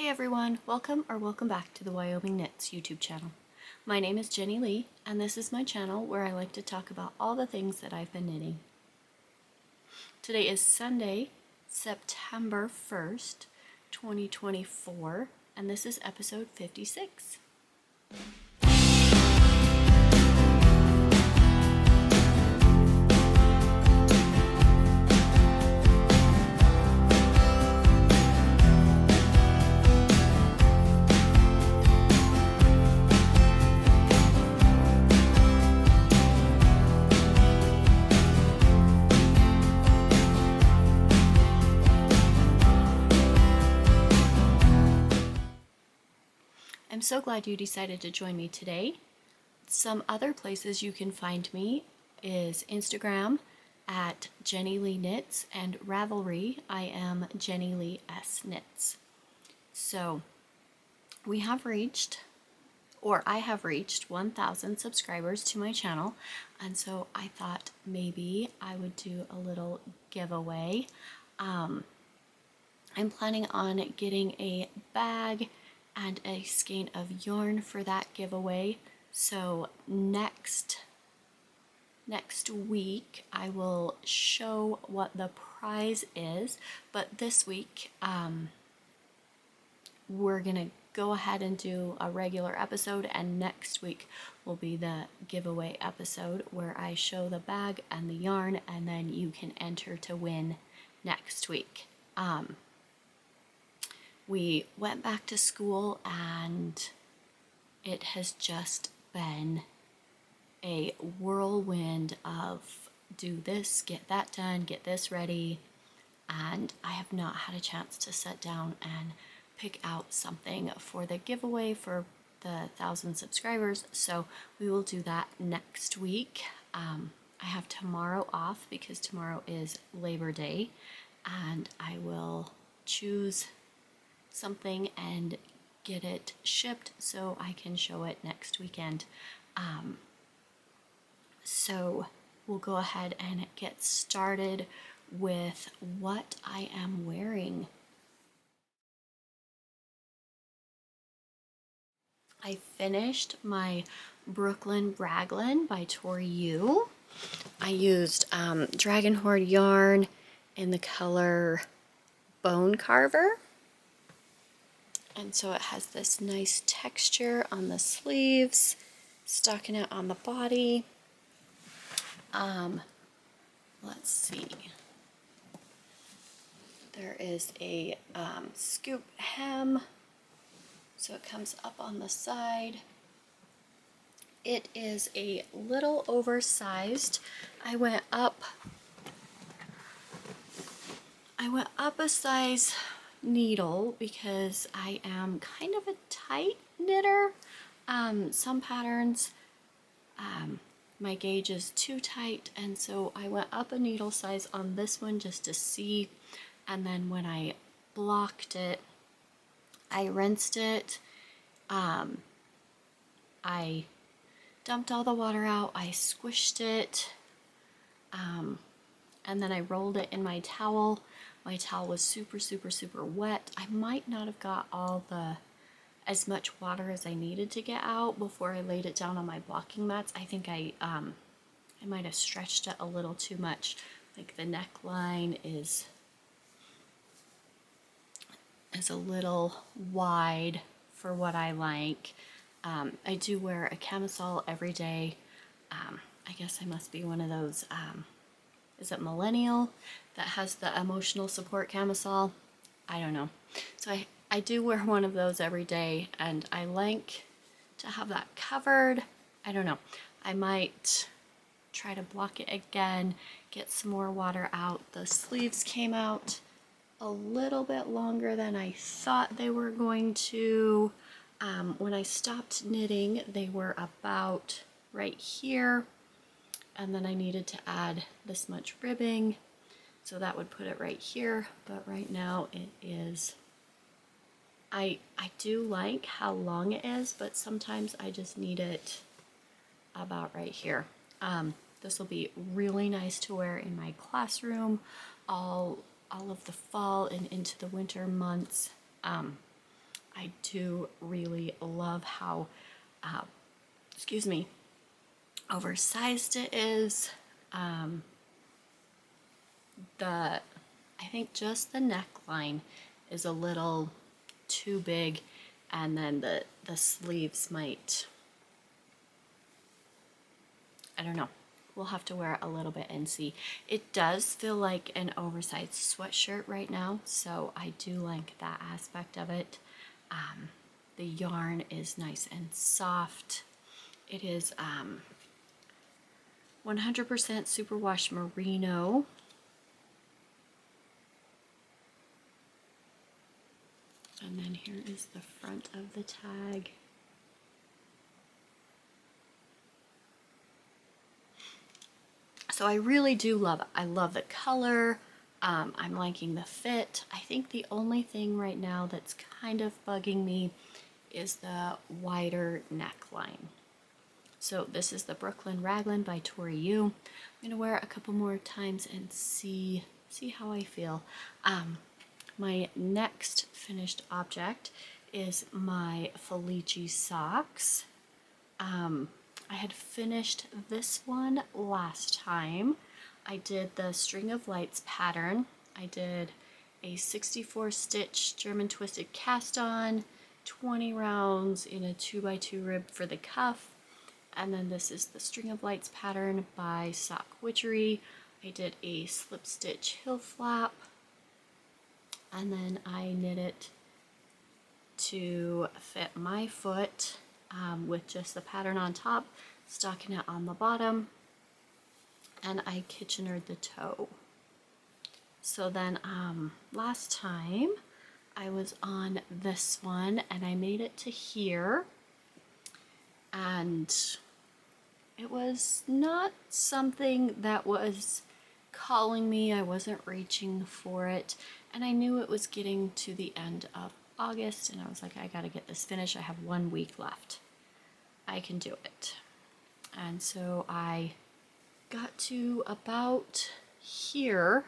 Hey everyone, welcome back to the Wyoming Knits YouTube channel. My name is Jenny Lee, and this is my channel where I like to talk about all the things that I've been knitting. Today is Sunday, September 1st, 2024, and this is episode 56. I'm so glad you decided to join me today. Some other places you can find me is Instagram at Jenny Lee Knits and Ravelry. I am Jenny Lee S Knits. So I have reached 1,000 subscribers to my channel, and so I thought maybe I would do a little giveaway. I'm planning on getting a bag and a skein of yarn for that giveaway. So next week I will show what the prize is, but this week we're gonna go ahead and do a regular episode, and next week will be the giveaway episode where I show the bag and the yarn, and then you can enter to win next week. We went back to school and it has just been a whirlwind of do this, get that done, get this ready, and I have not had a chance to sit down and pick out something for the giveaway for the 1,000 subscribers, so we will do that next week. I have tomorrow off because tomorrow is Labor Day, and I will choose something and get it shipped so I can show it next weekend. So we'll go ahead and get started with what I am wearing. I finished my Brooklyn Raglan by Tori Yu. I used Dragon Hoard yarn in the color Bone Carver. And so it has this nice texture on the sleeves, stockinette on the body. Let's see. There is a scoop hem, so it comes up on the side. It is a little oversized. I went up a size needle because I am kind of a tight knitter. Some patterns my gauge is too tight, and so I went up a needle size on this one just to see, and then when I blocked it, I rinsed it, I dumped all the water out, I squished it, and then I rolled it in my towel. My towel was super wet. I might not have got as much water as I needed to get out before I laid it down on my blocking mats. I think I might have stretched it a little too much. Like the neckline is a little wide for what I like. I do wear a camisole every day. I guess I must be one of those is it millennial that has the emotional support camisole? I don't know. So I do wear one of those every day, and I like to have that covered. I don't know. I might try to block it again, get some more water out. The sleeves came out a little bit longer than I thought they were going to. When I stopped knitting, they were about right here. And then I needed to add this much ribbing, so that would put it right here, but right now it is, I do like how long it is, but sometimes I just need it about right here. This will be really nice to wear in my classroom all of the fall and into the winter months. I do really love how, excuse me, oversized it is. I think just the neckline is a little too big, and then the sleeves might, I don't know. We'll have to wear it a little bit and see. It does feel like an oversized sweatshirt right now, so I do like that aspect of it. The yarn is nice and soft. It is 100% superwash merino. And then here is the front of the tag. So I really do love it. I love the color. I'm liking the fit. I think the only thing right now that's kind of bugging me is the wider neckline. So this is the Brooklyn Raglan by Tori Yu. I'm gonna wear it a couple more times and see how I feel. My next finished object is my Felici socks. I had finished this one last time. I did the String of Lights pattern. I did a 64 stitch German twisted cast on, 20 rounds in a 2x2 rib for the cuff. And then this is the String of Lights pattern by Sock Witchery. I did a slip stitch heel flap, and then I knit it to fit my foot with just the pattern on top, stockinette on the bottom, and I Kitchenered the toe. So then last time I was on this one and I made it to here, and it was not something that was calling me. I wasn't reaching for it, and I knew it was getting to the end of August, and I was like, I gotta get this finished. I have 1 week left. I can do it. And so I got to about here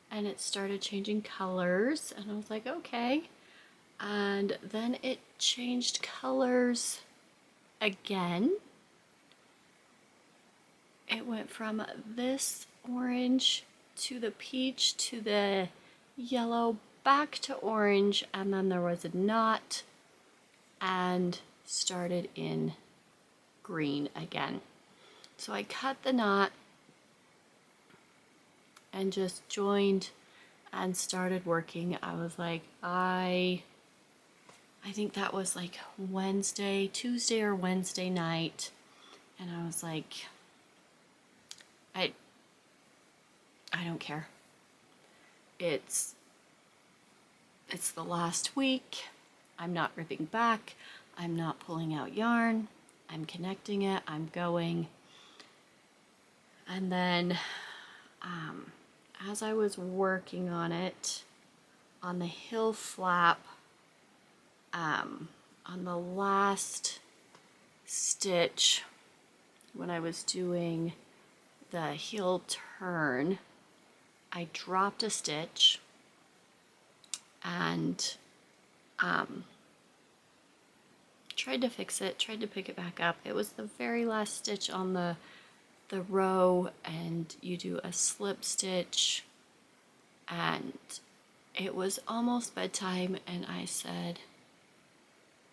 and it started changing colors, and I was like, okay. And then it changed colors again. It went from this orange to the peach to the yellow back to orange, and then there was a knot and started in green again. So I cut the knot and just joined and started working. I was like, I think that was like Tuesday or Wednesday night, and I was like, I don't care. It's the last week. I'm not ripping back. I'm not pulling out yarn. I'm connecting it. I'm going. And then as I was working on it, on the heel flap, on the last stitch, when I was doing the heel turn, I dropped a stitch and tried to fix it, tried to pick it back up. It was the very last stitch on the row, and you do a slip stitch, and it was almost bedtime, and I said,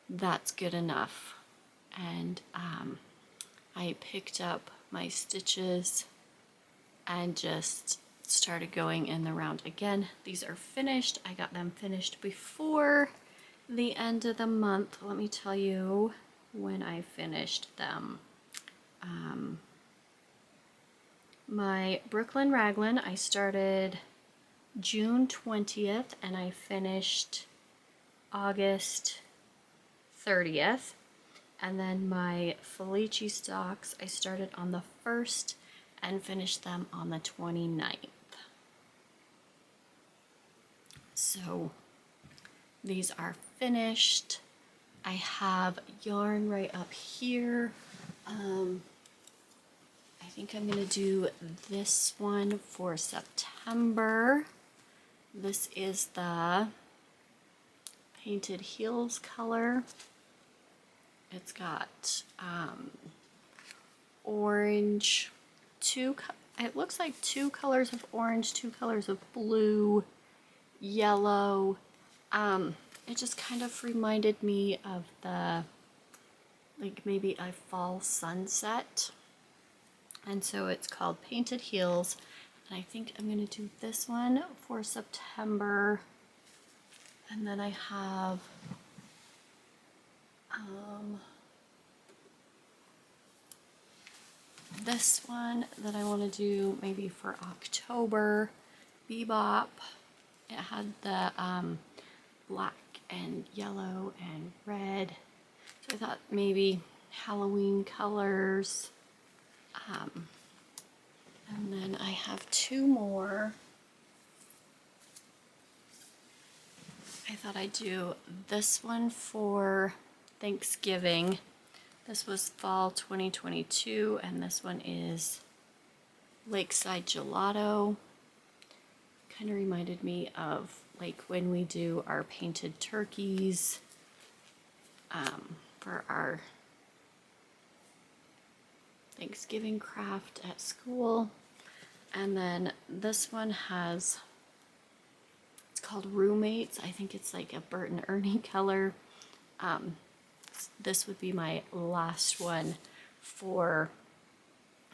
that's good enough. And I picked up my stitches and just started going in the round again. These are finished. I got them finished before the end of the month. Let me tell you when I finished them. My Brooklyn Raglan, I started June 20th and I finished August 30th. And then my Felici Socks, I started on the 1st and finished them on the 29th. So these are finished. I have yarn right up here. I think I'm going to do this one for September. This is the Painted Heels color. It's got orange, it looks like 2 colors of orange, 2 colors of blue, yellow. It just kind of reminded me of the, like maybe a fall sunset. And so it's called Painted Heels. And I think I'm going to do this one for September. And then I have this one that I want to do maybe for October. Bebop. It had the black and yellow and red. So I thought maybe Halloween colors. And then I have 2 more. I thought I'd do this one for Thanksgiving. This was fall 2022, and this one is Lakeside Gelato. Kind of reminded me of like when we do our painted turkeys for our Thanksgiving craft at school. And then this one has, it's called Roommates. I think it's like a Bert and Ernie color. This would be my last one for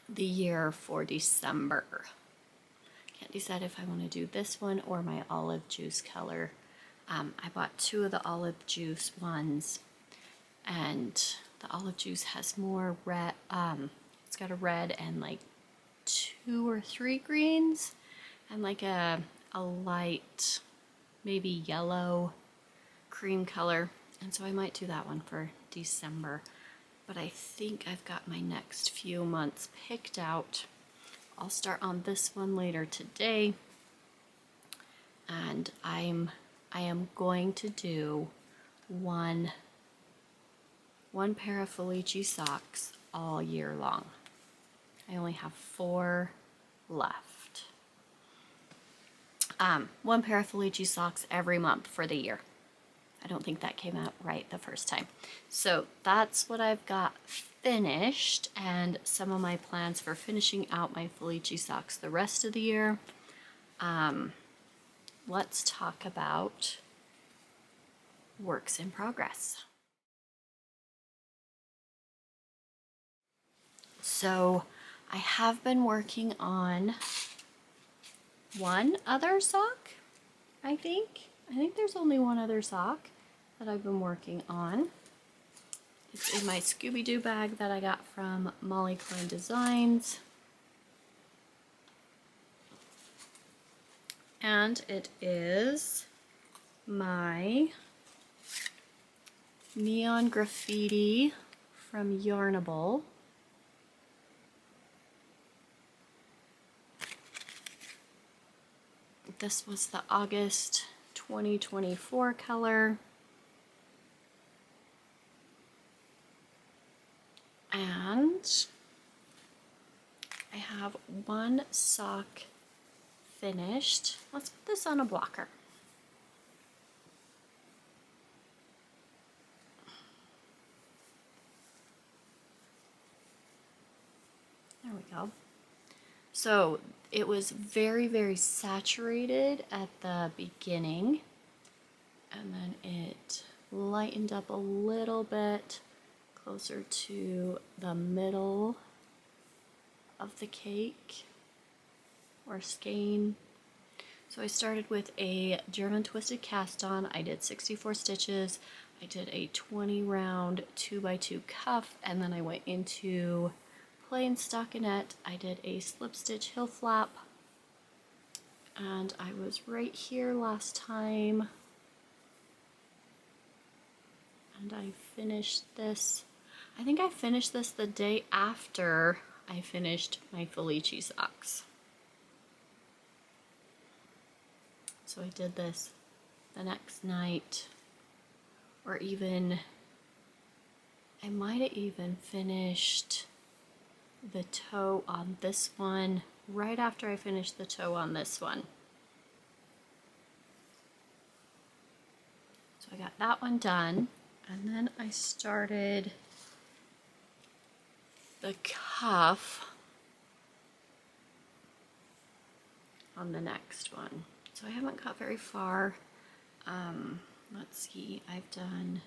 the year for December. Can't decide if I want to do this one or my olive juice color. I bought 2 of the olive juice ones, and the olive juice has more red. It's got a red and like 2 or 3 greens, and like a light, maybe yellow cream color. And so I might do that one for December. But I think I've got my next few months picked out. I'll start on this one later today. And I am going to do one pair of Felici socks all year long. I only have 4 left. 1 pair of Felici socks every month for the year. I don't think that came out right the first time. So that's what I've got finished, and some of my plans for finishing out my Felici socks the rest of the year. Let's talk about works in progress. So I have been working on one other sock, I think. I think there's only one other sock that I've been working on. It's in my Scooby-Doo bag that I got from Molly Klein Designs. And it is my neon graffiti from Yarnable. This was the August 2024 color. And I have 1 sock finished. Let's put this on a blocker. There we go. So it was very, very saturated at the beginning, and then it lightened up a little bit closer to the middle of the cake or skein. So I started with a German twisted cast on. I did 64 stitches. I did a 20 round 2x2 cuff, and then I went into plain stockinette. I did a slip stitch heel flap, and I was right here last time, and I finished this. I think I finished this the day after I finished my Felici socks. So I did this the next night, or even, I might have even finished the toe on this one right after I finished the toe on this one. So I got that one done, and then I started the cuff on the next one. So I haven't got very far. Let's see, I've done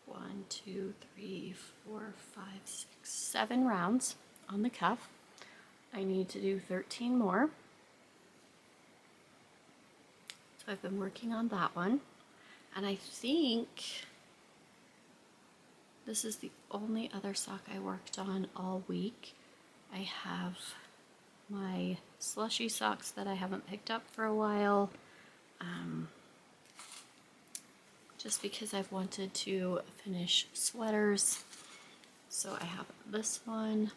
1, 2, 3, 4, 5, 6, 7 rounds on the cuff. I need to do 13 more. So I've been working on that one, and I think this is the only other sock I worked on all week. I have my slushy socks that I haven't picked up for a while, just because I've wanted to finish sweaters. So I have this one.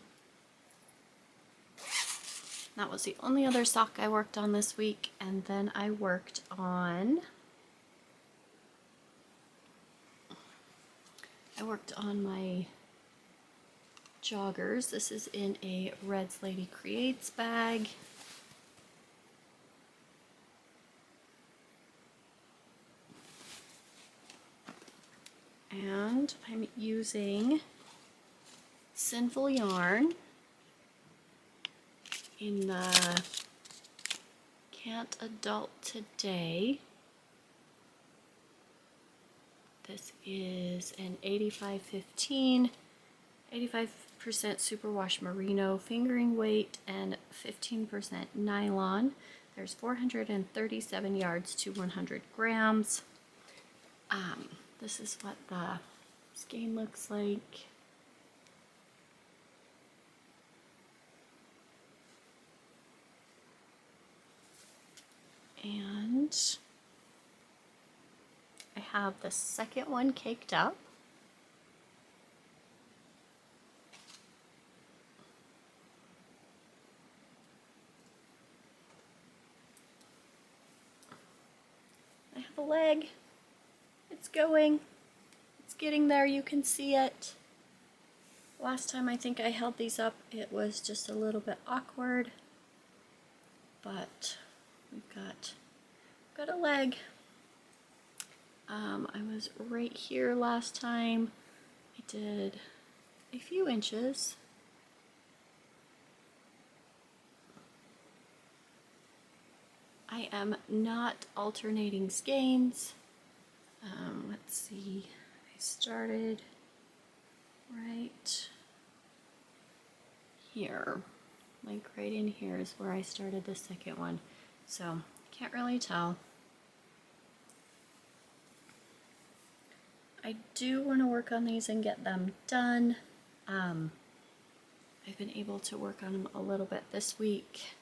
That was the only other sock I worked on this week, and then I worked on my joggers. This is in a Red's Lady Creates bag. And I'm using Sinful yarn in the Can't Adult Today. This is an 85-15, 85% superwash merino fingering weight and 15% nylon. There's 437 yards to 100 grams. This is what the skein looks like. And I have the second one caked up. I have a leg. It's going. It's getting there. You can see it. Last time I think I held these up, it was just a little bit awkward. But we've got a leg. I was right here last time. I did a few inches. I am not alternating skeins. Let's see, I started right here, like right in here is where I started the second one, so can't really tell. I do want to work on these and get them done. I've been able to work on them a little bit this week.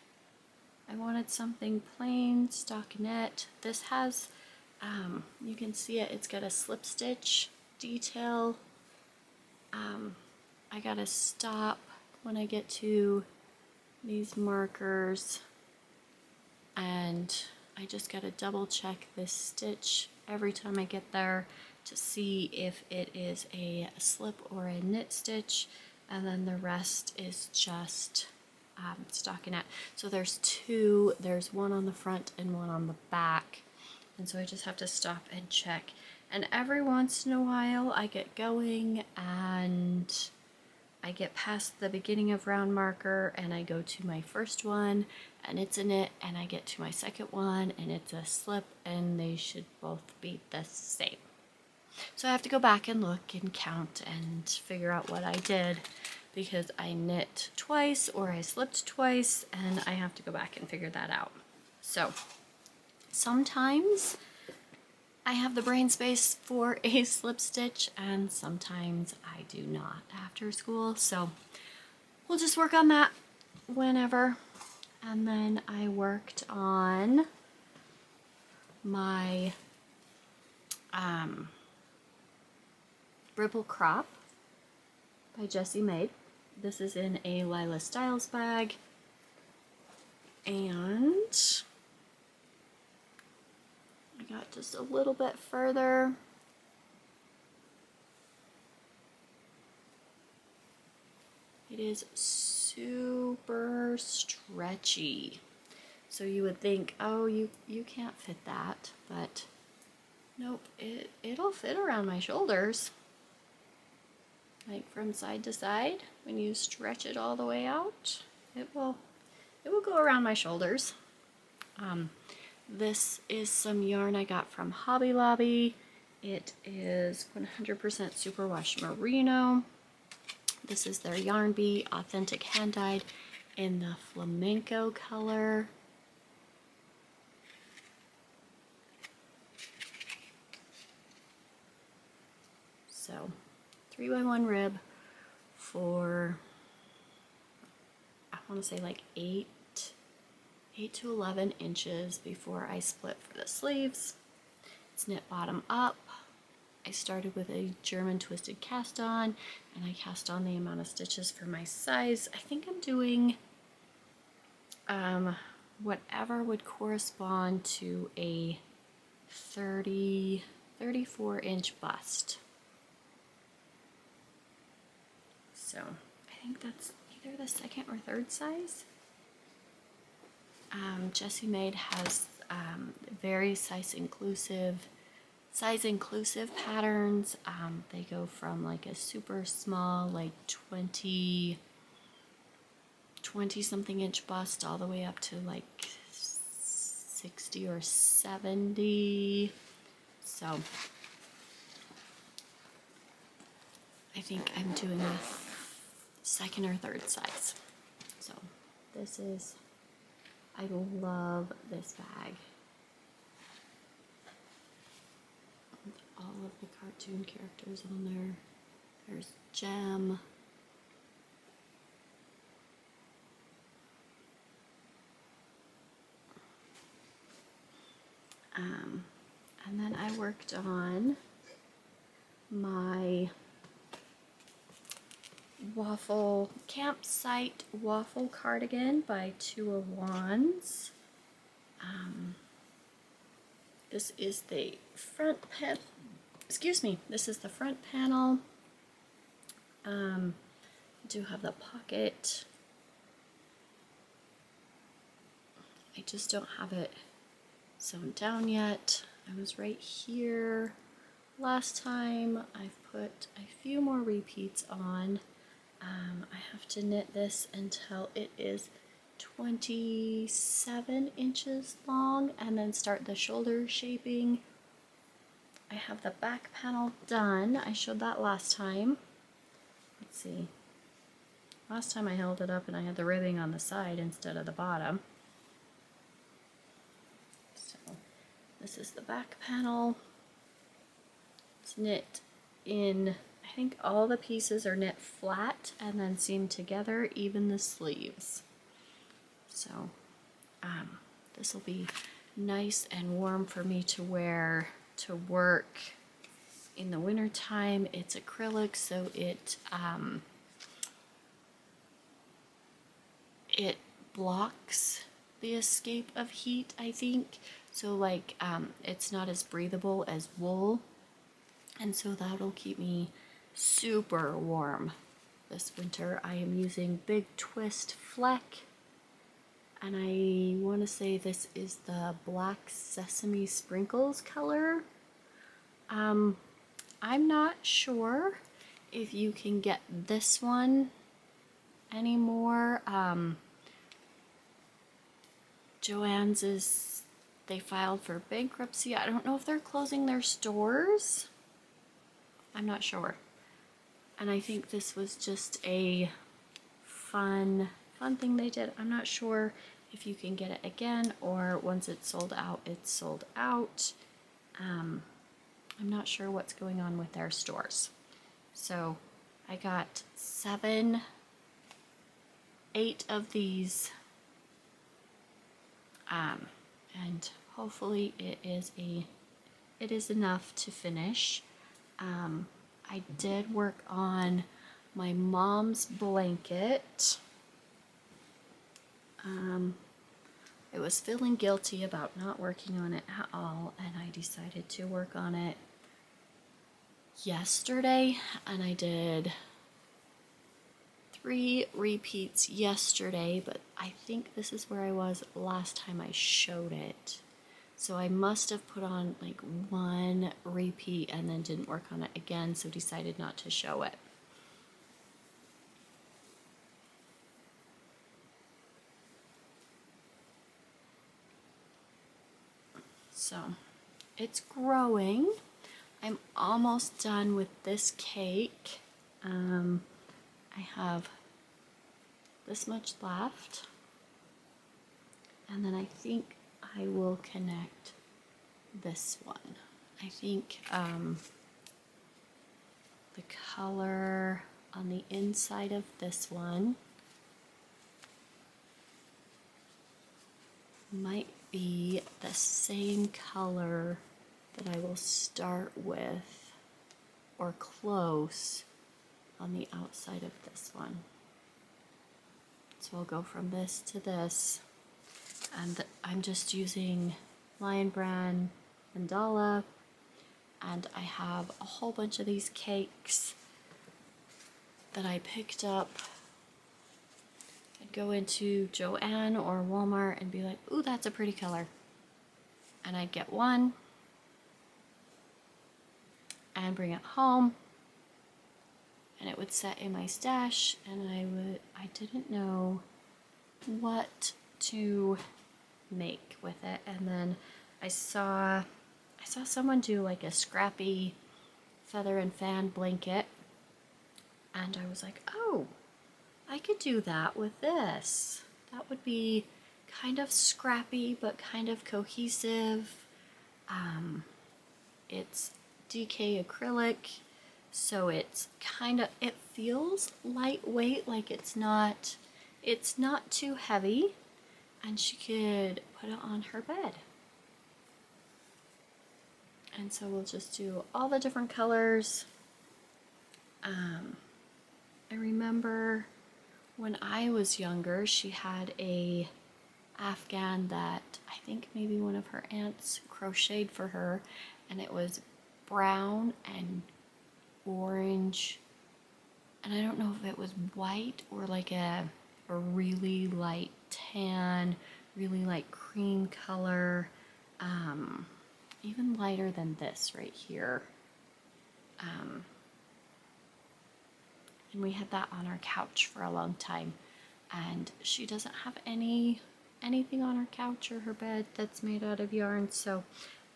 I wanted something plain, stockinette. This has, you can see it, it's got a slip stitch detail. I gotta stop when I get to these markers, and I just gotta double check this stitch every time I get there to see if it is a slip or a knit stitch, and then the rest is just stockinette. So there's two, there's one on the front and one on the back, and so I just have to stop and check. And every once in a while I get going and I get past the beginning of round marker and I go to my first one and it's a knit, and I get to my second one and it's a slip, and they should both be the same. So I have to go back and look and count and figure out what I did, because I knit twice or I slipped twice, and I have to go back and figure that out. So sometimes I have the brain space for a slip stitch, and sometimes I do not after school. So we'll just work on that whenever. And then I worked on my Ripple Crop by Jessie Maed. This is in a Lila Styles bag, and I got just a little bit further. It is super stretchy, so you would think, oh, you can't fit that, but Nope, it'll fit around my shoulders. Like from side to side, when you stretch it all the way out, it will go around my shoulders. This is some yarn I got from Hobby Lobby. It is 100% superwash merino. This is their Yarn Bee authentic hand dyed in the flamenco color. So 3x1 rib for, I want to say like 8 to 11 inches before I split for the sleeves. It's knit bottom up. I started with a German twisted cast on, and I cast on the amount of stitches for my size. I think I'm doing whatever would correspond to a 34-inch bust. So I think that's either the second or third size. Jessie Maed has very size inclusive patterns. They go from like a super small, like 20 something inch bust all the way up to like 60 or 70. So I think I'm doing a second or third size. So this is, I love this bag. With all of the cartoon characters on there. There's Gem. And then I worked on my campsite waffle cardigan by Two of Wands. This is the front this is the front panel. I do have the pocket. I just don't have it sewn down yet. I was right here last time. I've put a few more repeats on. I have to knit this until it is 27 inches long and then start the shoulder shaping. I have the back panel done. I showed that last time. Let's see. Last time I held it up and I had the ribbing on the side instead of the bottom. So this is the back panel. It's knit in, I think all the pieces are knit flat and then seamed together, even the sleeves. So this will be nice and warm for me to wear to work in the winter time. It's acrylic, so it blocks the escape of heat, I think. So like it's not as breathable as wool, and so that'll keep me super warm this winter. I am using Big Twist Fleck, and I want to say this is the Black Sesame Sprinkles color. I'm not sure if you can get this one anymore. Joann's they filed for bankruptcy. I don't know if they're closing their stores. I'm not sure. And I think this was just a fun thing they did. I'm not sure if you can get it again or once it's sold out, it's sold out. I'm not sure what's going on with their stores. So I got 8 of these, and hopefully it is enough to finish. I did work on my mom's blanket. I was feeling guilty about not working on it at all, and I decided to work on it yesterday, and I did 3 repeats yesterday, but I think this is where I was last time I showed it. So I must have put on like one repeat and then didn't work on it again, so decided not to show it. So it's growing. I'm almost done with this cake. I have this much left, and then I think I will connect this one. I think the color on the inside of this one might be the same color that I will start with, or close, on the outside of this one. So I'll go from this to this, and I'm just using Lion Brand mandala, and I have a whole bunch of these cakes that I picked up. I'd go into Joann or Walmart and be like, ooh, that's a pretty color. And I'd get one and bring it home, and it would set in my stash, and I didn't know what to make with it. And then I saw someone do like a scrappy feather and fan blanket, and I was like, oh, I could do that with this. That would be kind of scrappy but kind of cohesive. It's DK acrylic, so it feels lightweight, like it's not too heavy, and she could put it on her bed. And so we'll just do all the different colors. I remember when I was younger, she had a Afghan that I think maybe one of her aunts crocheted for her, and it was brown and orange, and I don't know if it was white or like a really light tan, really light cream color, even lighter than this right here. And we had that on our couch for a long time, and she doesn't have anything on her couch or her bed that's made out of yarn, so I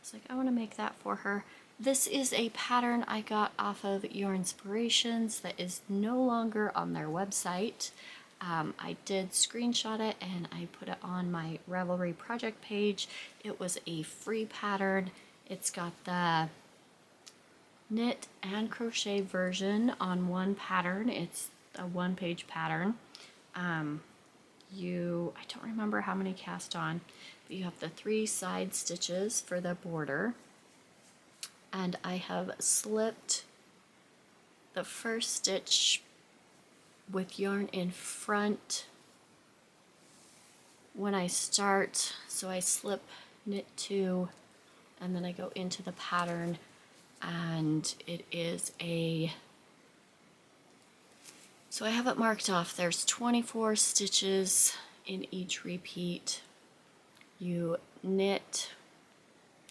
was like, I want to make that for her. This is a pattern I got off of Yarnsparations that is no longer on their website. I did screenshot it and I put it on my Ravelry project page. It was a free pattern. It's got the knit and crochet version on one pattern. It's a one-page pattern. I don't remember how many cast on, but you have the 3 side stitches for the border, and I have slipped the first stitch with yarn in front when I start, so I slip knit 2 and then I go into the pattern, and it is so I have it marked off. There's 24 stitches in each repeat. You knit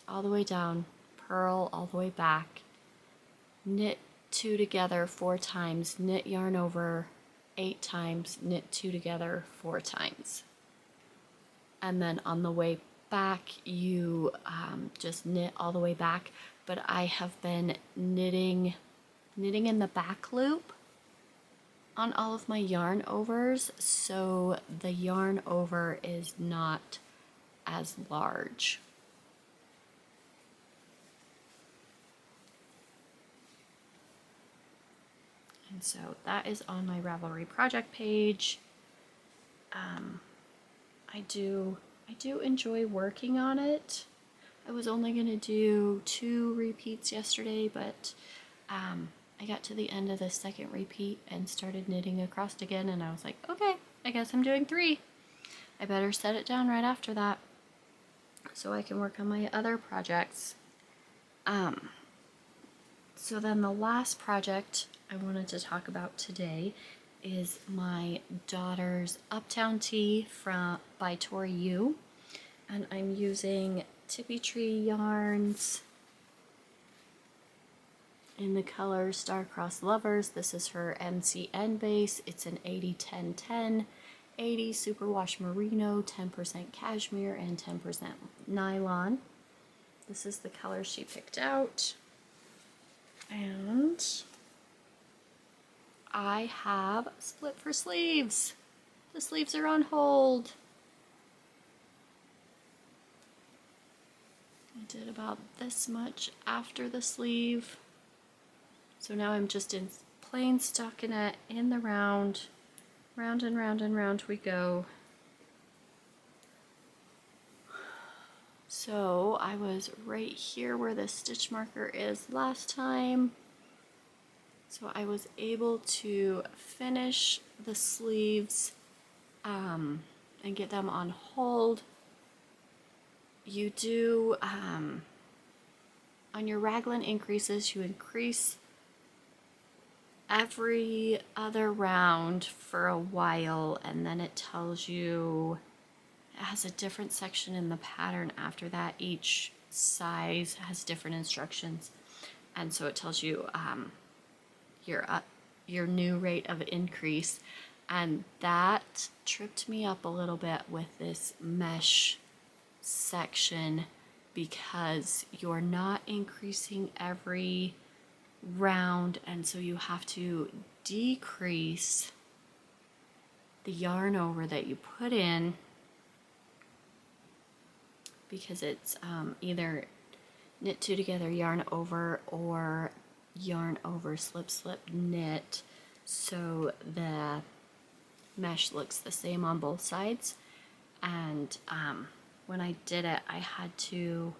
all the way down, purl all the way back, knit 2 together 4 times, knit yarn over 8 times, knit 2 together 4 times. And then on the way back, you just knit all the way back. But I have been knitting in the back loop on all of my yarn overs, so the yarn over is not as large. And so that is on my Ravelry project page. I do enjoy working on it. I was only going to do 2 repeats yesterday, but I got to the end of the second repeat and started knitting across again, and I was like, okay, I guess I'm doing 3. I better set it down right after that so I can work on my other projects. So then the last project I wanted to talk about today is my daughter's Uptown Tee by Tori Yu, and I'm using Tippy Tree yarns in the color Star-Crossed Lovers. This is her MCN base. It's an 80-10-10, 80 superwash merino, 10% cashmere, and 10% nylon. This is the color she picked out. And I have split for sleeves. The sleeves are on hold. I did about this much after the sleeve. So now I'm just in plain stockinette in the round. Round and round and round we go. So I was right here where the stitch marker is last time. So I was able to finish the sleeves and get them on hold. You do, on your raglan increases, you increase every other round for a while, and then it tells you, it has a different section in the pattern after that. Each size has different instructions, and so it tells you your new rate of increase, and that tripped me up a little bit with this mesh section because you're not increasing every round, and so you have to decrease the yarn over that you put in because it's either knit two together yarn over or yarn over slip slip knit, so the mesh looks the same on both sides. And when I did it, I had to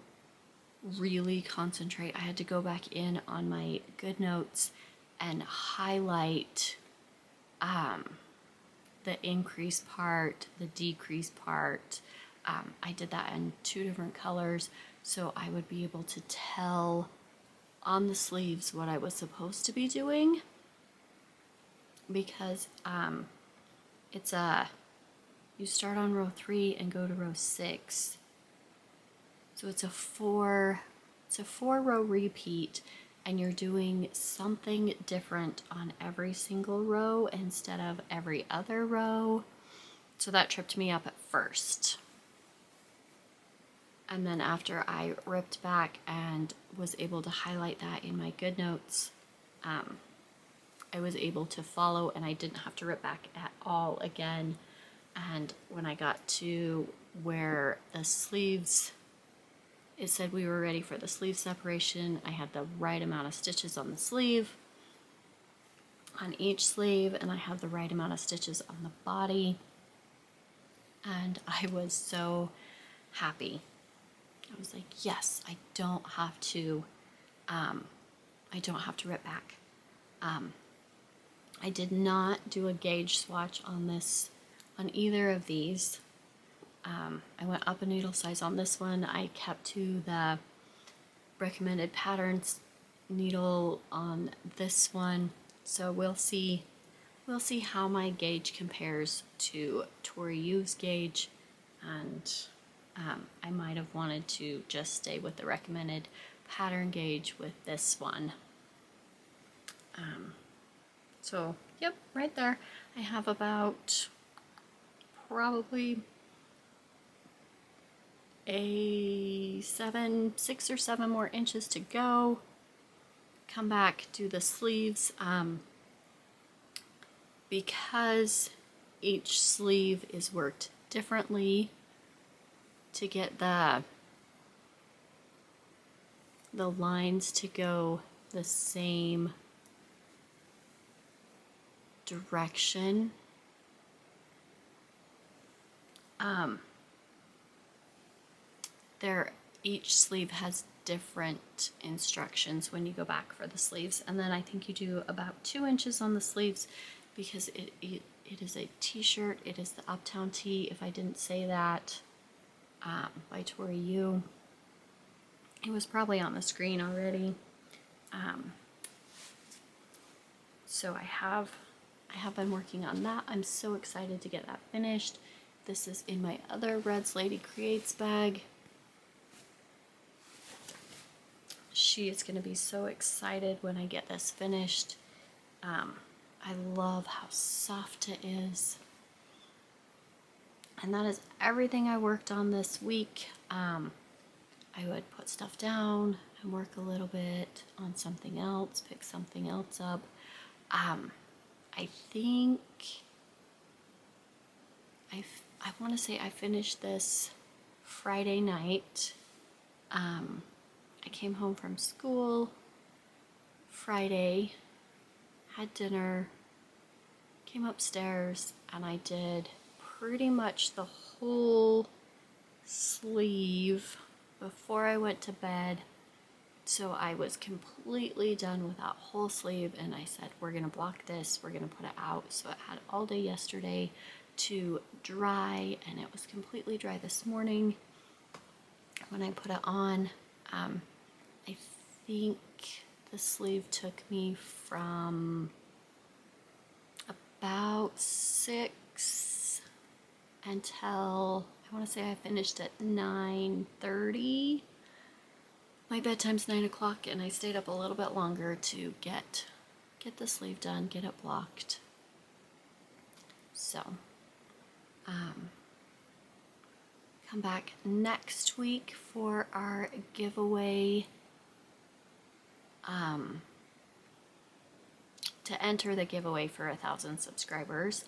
really concentrate. I had to go back in on my good notes and highlight the increase part, the decrease part. I did that in 2 different colors, so I would be able to tell on the sleeves what I was supposed to be doing, because it's you start on row 3 and go to row 6. So it's a 4 row repeat, and you're doing something different on every single row instead of every other row. So that tripped me up at first. And then after I ripped back and was able to highlight that in my good notes, I was able to follow, and I didn't have to rip back at all again. And when I got to where the sleeves, it said we were ready for the sleeve separation, I had the right amount of stitches on the sleeve, on each sleeve, and I had the right amount of stitches on the body, and I was so happy. I was like, yes, I don't have to rip back. I did not do a gauge swatch on this, on either of these. I went up a needle size on this one. I kept to the recommended patterns needle on this one. So we'll see how my gauge compares to Tori Yu's gauge, and I might have wanted to just stay with the recommended pattern gauge with this one. So yep, right there. I have about probably a 6 or 7 more inches to go. Come back, do the sleeves. Because each sleeve is worked differently to get the lines to go the same direction. Each sleeve has different instructions when you go back for the sleeves, and then I think you do about 2 inches on the sleeves because it is a t-shirt. It is the Uptown Tee, if I didn't say that, by Tori Yu. It was probably on the screen already. So I have been working on that. I'm so excited to get that finished. This is in my other Red's Lady Creates bag. she is going to be so excited when I get this finished. I love how soft it is. And that is everything I worked on this week. I would put stuff down and work a little bit on something else, pick something else up. I think I want to say I finished this Friday night. I came home from school Friday, had dinner, came upstairs, and I did pretty much the whole sleeve before I went to bed. So I was completely done with that whole sleeve, and I said, we're gonna block this, we're gonna put it out. So it had all day yesterday to dry, and it was completely dry this morning. When I put it on, I think the sleeve took me from about 6 until, I want to say I finished at 9:30. My bedtime's 9 o'clock, and I stayed up a little bit longer to get the sleeve done, get it blocked. So, come back next week for our giveaway. To enter the giveaway for 1,000 subscribers.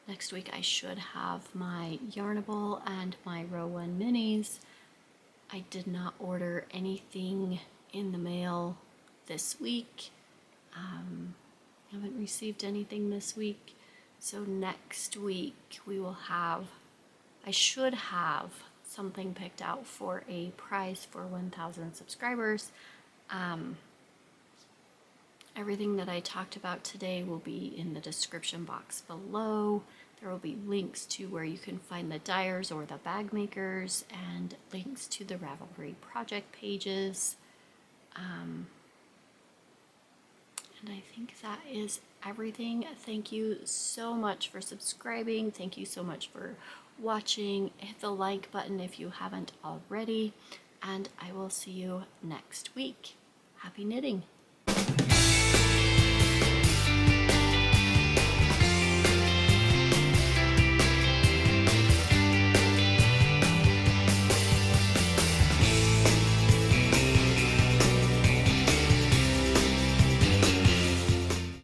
Next week I should have my Yarnable and my Row 1 minis. I did not order anything in the mail this week. Haven't received anything this week. So next week we will have, I should have something picked out for a prize for 1,000 subscribers. Everything that I talked about today will be in the description box below. There will be links to where you can find the dyers or the bag makers, and links to the Ravelry project pages. And I think that is everything. Thank you so much for subscribing. Thank you so much for watching. Hit the like button if you haven't already, and I will see you next week. Happy knitting!